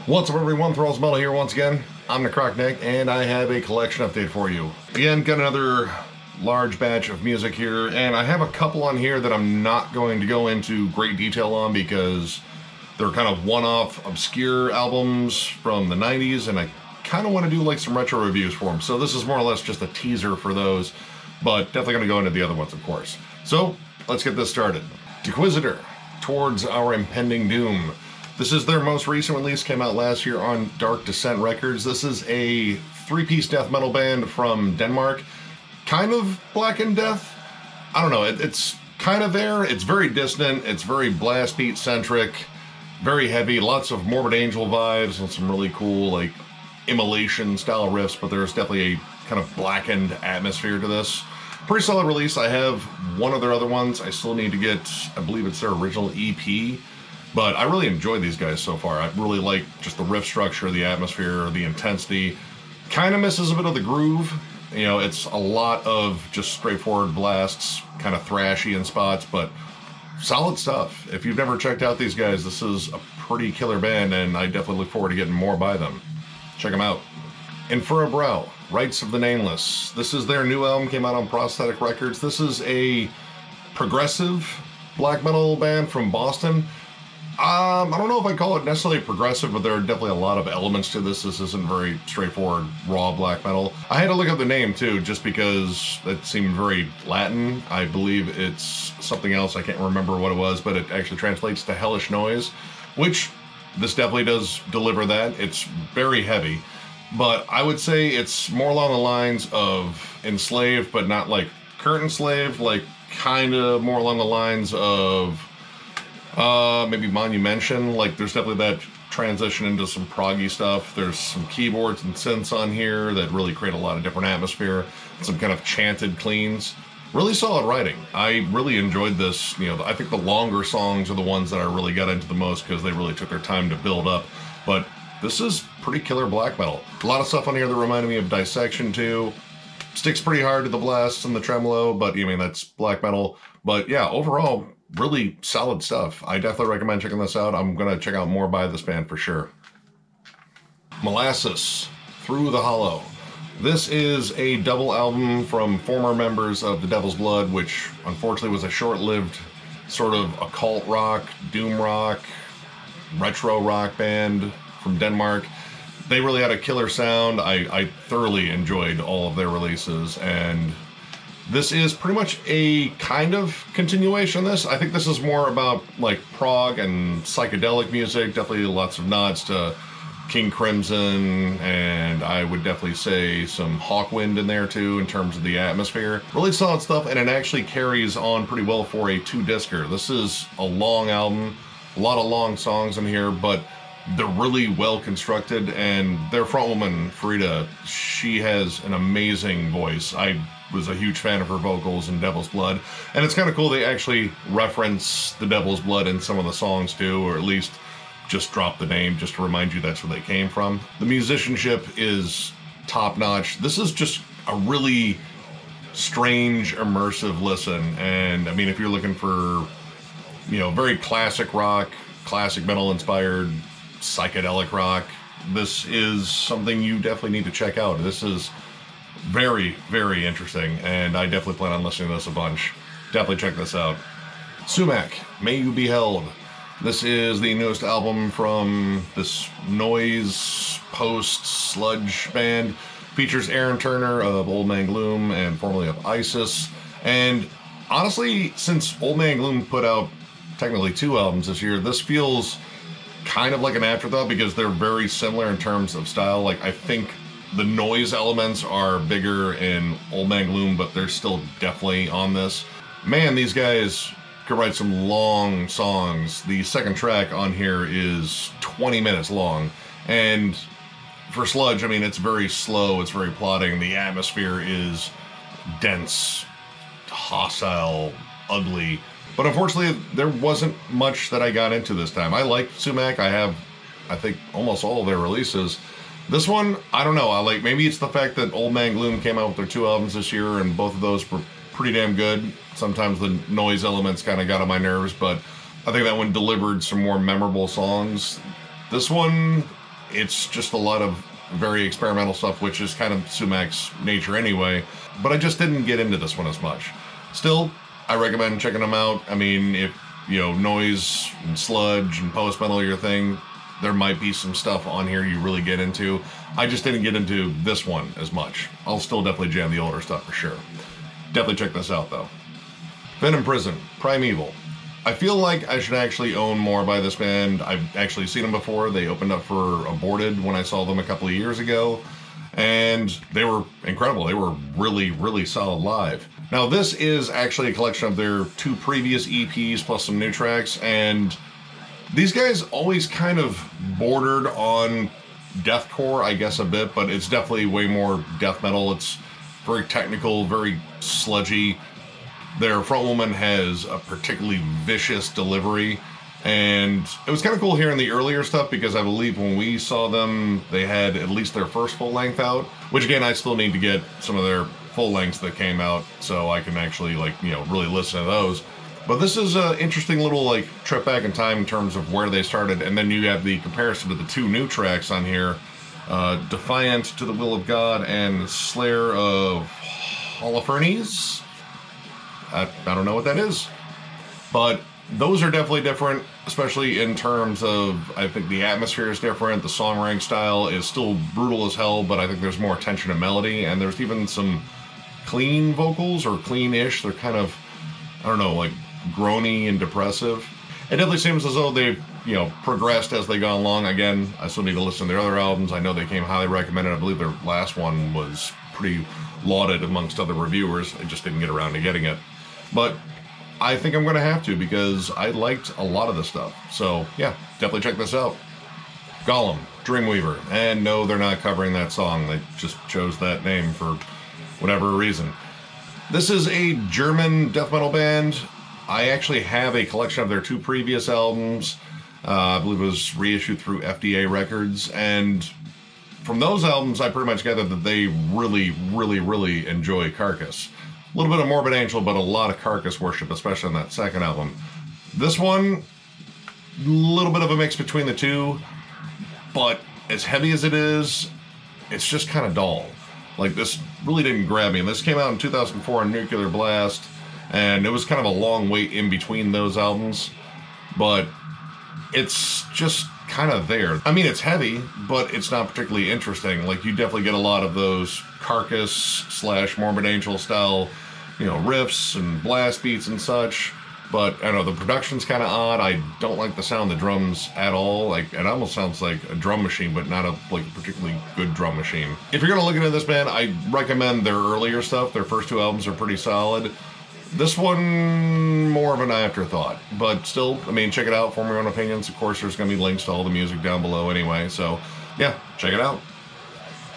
What's up everyone, Thralls Metal here once again. I'm Necrotic, and I have a collection update for you. Again, got another large batch of music here, and I have a couple on here that I'm not going to go into great detail on because they're kind of one-off obscure albums from the 90s, and I kind of want to do like some retro reviews for them. So this is more or less just a teaser for those, but definitely going to go into the other ones, of course. So let's get this started. Dequisitor, Towards Our Impending Doom. This is their most recent release, came out last year on Dark Descent Records. This is a three-piece death metal band from Denmark. Kind of Black and Death. I don't know, it's kind of there. It's very dissonant, it's very blast beat centric, very heavy, lots of Morbid Angel vibes and some really cool like immolation style riffs, but there's definitely a kind of blackened atmosphere to this. Pretty solid release. I have one of their other ones. I still need to get, I believe it's their original EP. But I really enjoyed these guys so far. I really like just the riff structure, the atmosphere, the intensity. Kind of misses a bit of the groove. You know, it's a lot of just straightforward blasts, kind of thrashy in spots, but solid stuff. If you've never checked out these guys, this is a pretty killer band, and I definitely look forward to getting more by them. Check them out. Inferiobro, Rites of the Nameless. This is their new album, came out on Prosthetic Records. This is a progressive black metal band from Boston. I don't know if I call it necessarily progressive, but there are definitely a lot of elements to this. This isn't very straightforward, raw black metal. I had to look up the name too, just because it seemed very Latin. I believe it's something else. I can't remember what it was, but it actually translates to hellish noise, which this definitely does deliver that. It's very heavy, but I would say it's more along the lines of Enslaved, but not like current Enslaved, like kind of more along the lines of maybe Monumentation. Like there's definitely that transition into some proggy stuff. There's some keyboards and synths on here that really create a lot of different atmosphere. Some kind of chanted cleans. Really solid writing. I really enjoyed this. You know, I think the longer songs are the ones that I really got into the most because they really took their time to build up. But this is pretty killer black metal. A lot of stuff on here that reminded me of Dissection too. Sticks pretty hard to the blasts and the tremolo, but I mean, that's black metal. But yeah, overall, really solid stuff. I definitely recommend checking this out. I'm going to check out more by this band for sure. Molasses, Through the Hollow. This is a double album from former members of The Devil's Blood, which unfortunately was a short-lived sort of occult rock, doom rock, retro rock band from Denmark. They really had a killer sound. I thoroughly enjoyed all of their releases, and this is pretty much a kind of continuation of this. I think this is more about like prog and psychedelic music. Definitely lots of nods to King Crimson, and I would definitely say some Hawkwind in there too in terms of the atmosphere. Really solid stuff, and it actually carries on pretty well for a two-discer. This is a long album, a lot of long songs in here, but they're really well constructed, and their frontwoman, Frida, she has an amazing voice. I was a huge fan of her vocals in Devil's Blood, and it's kind of cool they actually reference the Devil's Blood in some of the songs too, or at least just drop the name just to remind you that's where they came from. The musicianship is top-notch. This is just a really strange, immersive listen, and I mean, if you're looking for, you know, very classic rock, classic metal inspired psychedelic rock, this is something you definitely need to check out. This is very, very interesting, and I definitely plan on listening to this a bunch. Definitely check this out. Sumac, May You Be Held. This is the newest album from this noise post-sludge band. Features Aaron Turner of Old Man Gloom and formerly of ISIS. And honestly, since Old Man Gloom put out technically 2 albums this year, this feels kind of like an afterthought because they're very similar in terms of style. Like, I think the noise elements are bigger in Old Man Gloom, but they're still definitely on this. Man, these guys could write some long songs. The second track on here is 20 minutes long, and for sludge, I mean, it's very slow, it's very plodding. The atmosphere is dense, hostile, ugly. But unfortunately, there wasn't much that I got into this time. I like Sumac. I have, I think, almost all of their releases. This one, I don't know. Maybe it's the fact that Old Man Gloom came out with their 2 albums this year, and both of those were pretty damn good. Sometimes the noise elements kind of got on my nerves, but I think that one delivered some more memorable songs. This one, It's just a lot of very experimental stuff, which is kind of Sumac's nature anyway, but I just didn't get into this one as much. Still, I recommend checking them out. I mean, if, you know, noise and sludge and post-metal are your thing, there might be some stuff on here you really get into. I just didn't get into this one as much. I'll still definitely jam the older stuff for sure. Definitely check this out though. Venom Prison, Primeval. I feel like I should actually own more by this band. I've actually seen them before. They opened up for Aborted when I saw them a couple of years ago, and they were incredible. They were really, really solid live. Now this is actually a collection of their 2 previous EPs plus some new tracks, and these guys always kind of bordered on deathcore, I guess, a bit, but it's definitely way more death metal. It's very technical, very sludgy. Their frontwoman has a particularly vicious delivery, and it was kind of cool hearing the earlier stuff because I believe when we saw them, they had at least their first full length out, which again, I still need to get some of their full lengths that came out so I can actually, like, you know, really listen to those. But this is an interesting little, like, trip back in time in terms of where they started, and then you have the comparison to the 2 new tracks on here, Defiant to the Will of God and Slayer of Holofernes. I don't know what that is, but those are definitely different, especially in terms of, I think the atmosphere is different, the songwriting style is still brutal as hell, but I think there's more tension and melody, and there's even some clean vocals, or clean-ish. They're kind of, I don't know, like groany and depressive. It definitely seems as though they've, you know, progressed as they gone along. Again, I still need to listen to their other albums. I know they came highly recommended. I believe their last one was pretty lauded amongst other reviewers. I just didn't get around to getting it. But I think I'm going to have to because I liked a lot of this stuff. So yeah, definitely check this out. Gollum Dreamweaver. And no, they're not covering that song. They just chose that name for whatever reason. This is a German death metal band. I actually have a collection of their 2 previous albums. I believe it was reissued through FDA Records. And from those albums, I pretty much gathered that they really, really, really enjoy Carcass. A little bit of Morbid Angel, but a lot of Carcass worship, especially on that second album. This one, a little bit of a mix between the 2, but as heavy as it is, it's just kind of dull. Like, this really didn't grab me. And this came out in 2004 on Nuclear Blast, and it was kind of a long wait in between those albums, but it's just kind of there. I mean, it's heavy, but it's not particularly interesting. Like, you definitely get a lot of those Carcass / Morbid Angel style, you know, riffs and blast beats and such, but I don't know, the production's kind of odd. I don't like the sound of the drums at all. Like, it almost sounds like a drum machine, but not a particularly good drum machine. If you're gonna look into this band, I recommend their earlier stuff. Their first 2 albums are pretty solid. This one, more of an afterthought, but still, I mean, check it out, form your own opinions. Of course, there's gonna be links to all the music down below anyway, so yeah, check it out.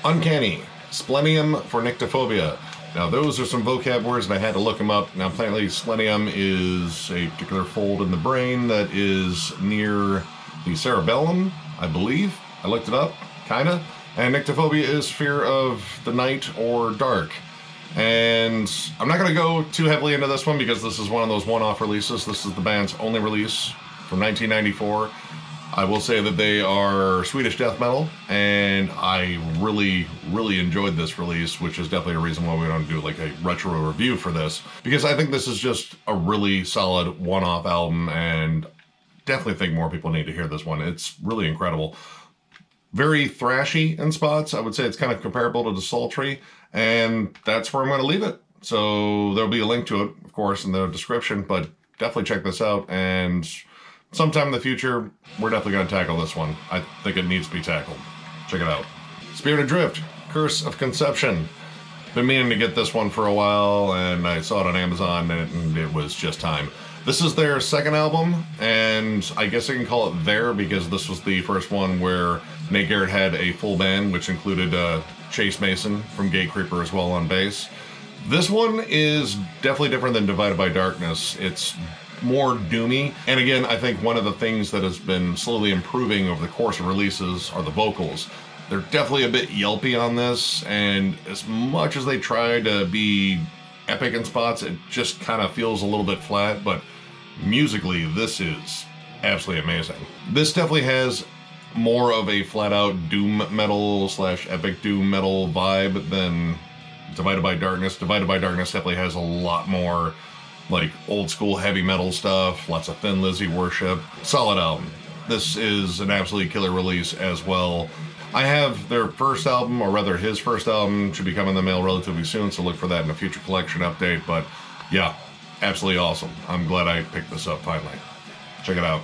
Uncanny, Splenium for Nyktophobia. Now, those are some vocab words, and I had to look them up. Now, apparently, Splenium is a particular fold in the brain that is near the cerebellum, I believe. I looked it up, kinda. And Nyktophobia is fear of the night or dark. And I'm not going to go too heavily into this one because this is one of those one-off releases. This is the band's only release from 1994. I will say that they are Swedish death metal, and I really, really enjoyed this release, which is definitely a reason why we don't do like a retro review for this, because I think this is just a really solid one-off album, and definitely think more people need to hear this one. It's really incredible. Very thrashy in spots. I would say it's kind of comparable to the Sultry, and that's where I'm going to leave it. So there'll be a link to it, of course, in the description, but definitely check this out, and sometime in the future, we're definitely going to tackle this one. I think it needs to be tackled. Check it out. Spirit Adrift, Curse of Conception. Been meaning to get this one for a while, and I saw it on Amazon, and it was just time. This is their second album, and I guess I can call it their because this was the first one where Nate Garrett had a full band, which included Chase Mason from Gatecreeper as well on bass. This one is definitely different than Divided by Darkness. It's more doomy, and again, I think one of the things that has been slowly improving over the course of releases are the vocals. They're definitely a bit yelpy on this, and as much as they try to be epic in spots, it just kind of feels a little bit flat, but musically, this is absolutely amazing. This definitely has more of a flat-out doom metal slash epic doom metal vibe than Divided by Darkness. Divided by Darkness definitely has a lot more like old school heavy metal stuff, lots of Thin Lizzy worship. Solid album. This is an absolutely killer release as well. I have their first album, or rather his first album, should be coming in the mail relatively soon, so look for that in a future collection update. But yeah, absolutely awesome. I'm glad I picked this up finally. Check it out.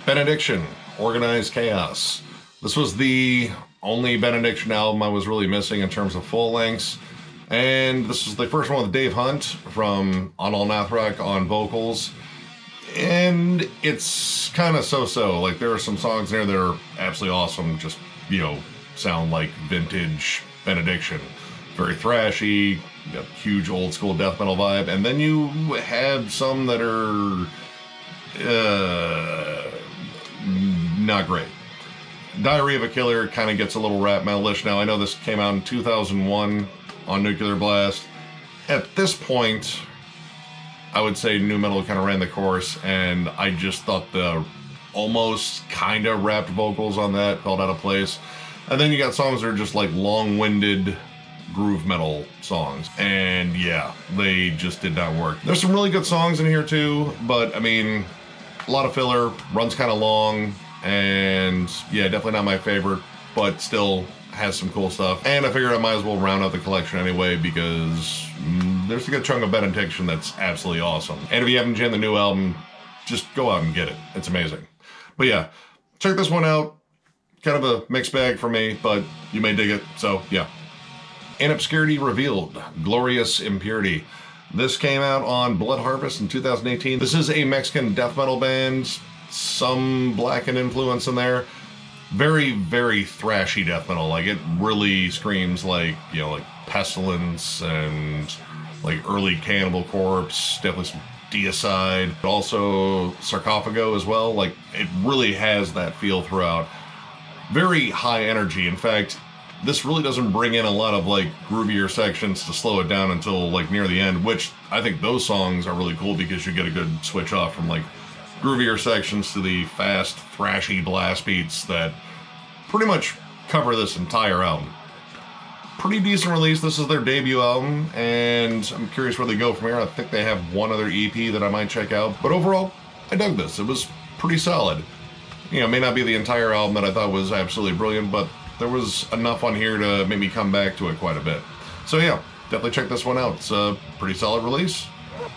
Benediction, Organized Chaos. This was the only Benediction album I was really missing in terms of full lengths. And this is the first one with Dave Hunt from On All Nathrak on vocals. And it's kind of so-so. Like, there are some songs in there that are absolutely awesome. Just, you know, sound like vintage Benediction. Very thrashy, got huge old school death metal vibe. And then you have some that are not great. Diary of a Killer kind of gets a little rap metalish. Now, I know this came out in 2001 on Nuclear Blast. At this point, I would say nu metal kind of ran the course, and I just thought the almost kind of rapped vocals on that felt out of place. And then you got songs that are just like long-winded groove metal songs, and yeah, they just did not work. There's some really good songs in here too, but I mean, a lot of filler, runs kind of long, and yeah, definitely not my favorite, but still has some cool stuff. And I figured I might as well round out the collection anyway, because there's a good chunk of Benediction that's absolutely awesome. And if you haven't jammed the new album, just go out and get it. It's amazing. But yeah, check this one out. Kind of a mixed bag for me, but you may dig it, so yeah. In Obscurity Revealed, Glorious Impurity. This came out on Blood Harvest in 2018. This is a Mexican death metal band, some Blackened influence in there. Very, very thrashy death metal. Like, it really screams like, you know, like Pestilence and like early Cannibal Corpse, definitely some Deicide, but also Sarcophago as well. Like, it really has that feel throughout. Very high energy. In fact, this really doesn't bring in a lot of like groovier sections to slow it down until like near the end, which I think those songs are really cool because you get a good switch off from like groovier sections to the fast, thrashy blast beats that pretty much cover this entire album. Pretty decent release. This is their debut album, and I'm curious where they go from here. I think they have one other EP that I might check out, but overall, I dug this. It was pretty solid. You know, it may not be the entire album that I thought was absolutely brilliant, but there was enough on here to make me come back to it quite a bit. So yeah, definitely check this one out. It's a pretty solid release.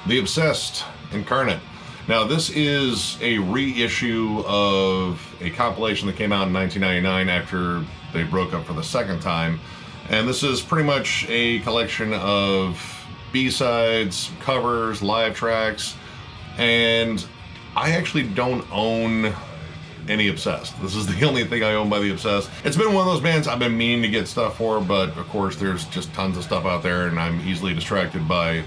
The Obsessed Incarnate. Now, this is a reissue of a compilation that came out in 1999 after they broke up for the second time. And this is pretty much a collection of B-sides, covers, live tracks, and I actually don't own any Obsessed. This is the only thing I own by the Obsessed. It's been one of those bands I've been meaning to get stuff for, but of course there's just tons of stuff out there and I'm easily distracted by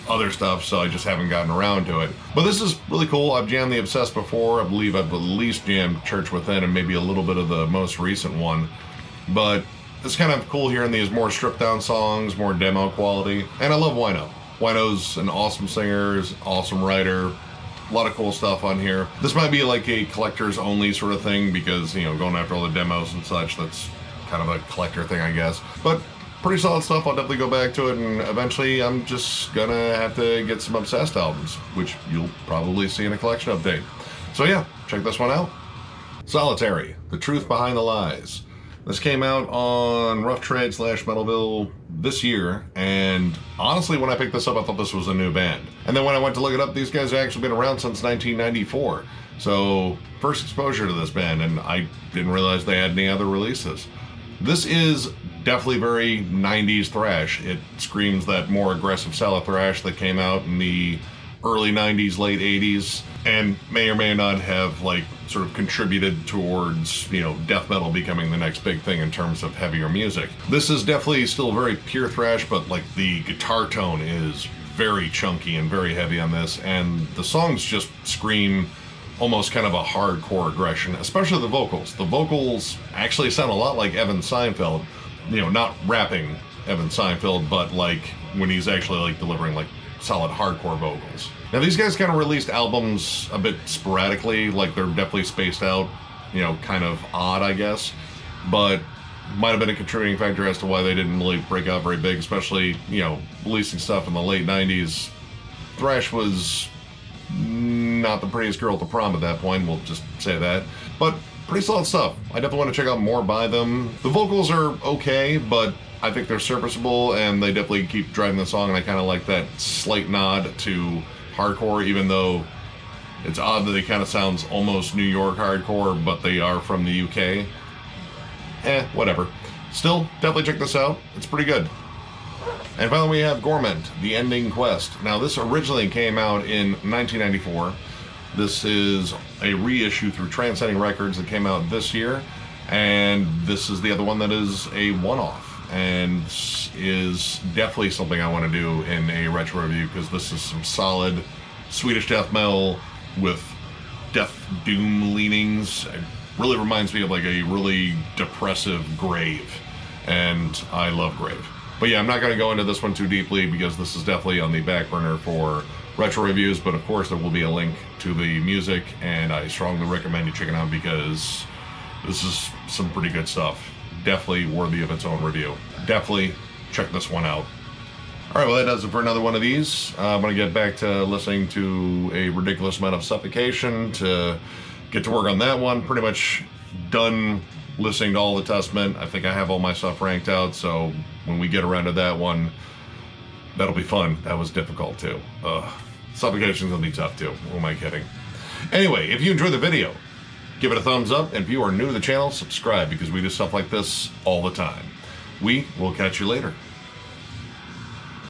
other stuff, so I just haven't gotten around to it. But this is really cool. I've jammed the Obsessed before. I believe I've at least jammed Church Within and maybe a little bit of the most recent one. But it's kind of cool hearing these more stripped down songs, more demo quality. And I love Wino. Wino's an awesome singer, is an awesome writer. A lot of cool stuff on here. This might be like a collector's only sort of thing because, you know, going after all the demos and such, that's kind of a collector thing, I guess. But pretty solid stuff. I'll definitely go back to it, and eventually I'm just gonna have to get some Obsessed albums, which you'll probably see in a collection update. So yeah, check this one out. Solitary, The Truth Behind the Lies. This came out on Rough Trade / Metalville this year, and honestly, when I picked this up, I thought this was a new band. And then when I went to look it up, these guys have actually been around since 1994. So, first exposure to this band, and I didn't realize they had any other releases. This is definitely very 90s thrash. It screams that more aggressive Salad thrash that came out in the early 90s, late 80s, and may or may not have like sort of contributed towards, you know, death metal becoming the next big thing in terms of heavier music. This is definitely still very pure thrash, but like the guitar tone is very chunky and very heavy on this, and the songs just scream almost kind of a hardcore aggression, especially the vocals. The vocals actually sound a lot like Evan Seinfeld, you know, not rapping Evan Seinfeld, but like when he's actually like delivering like solid hardcore vocals. Now these guys kind of released albums a bit sporadically, like they're definitely spaced out you know, kind of odd, I guess. But might have been a contributing factor as to why they didn't really break out very big, especially, you know, releasing stuff in the late 90s. Thrash was not the prettiest girl at the prom at that point, we'll just say that. But pretty solid stuff. I definitely want to check out more by them. The vocals are okay, but I think they're serviceable, and they definitely keep driving the song, and I kind of like that slight nod to hardcore, even though it's odd that it kind of sounds almost New York hardcore, but they are from the UK. Whatever. Still, definitely check this out. It's pretty good. And finally we have Gorment, The Ending Quest. Now this originally came out in 1994. This is a reissue through Transcending Records that came out this year. And this is the other one that is a one-off. And this is definitely something I want to do in a retro review, because this is some solid Swedish death metal with death doom leanings. It really reminds me of like a really depressive Grave, and I love Grave. But yeah, I'm not going to go into this one too deeply because this is definitely on the back burner for retro reviews, but of course there will be a link to the music, and I strongly recommend you check it out because this is some pretty good stuff. Definitely worthy of its own review. Definitely check this one out. Alright, well that does it for another one of these. I'm going to get back to listening to a ridiculous amount of Suffocation to get to work on that one. Pretty much done listening to all the Testament. I think I have all my stuff ranked out, so when we get around to that one, that'll be fun. That was difficult too. Suffocation's gonna be tough too. Who am I kidding? Anyway, if you enjoyed the video, give it a thumbs up, and if you are new to the channel, subscribe, because we do stuff like this all the time. We will catch you later.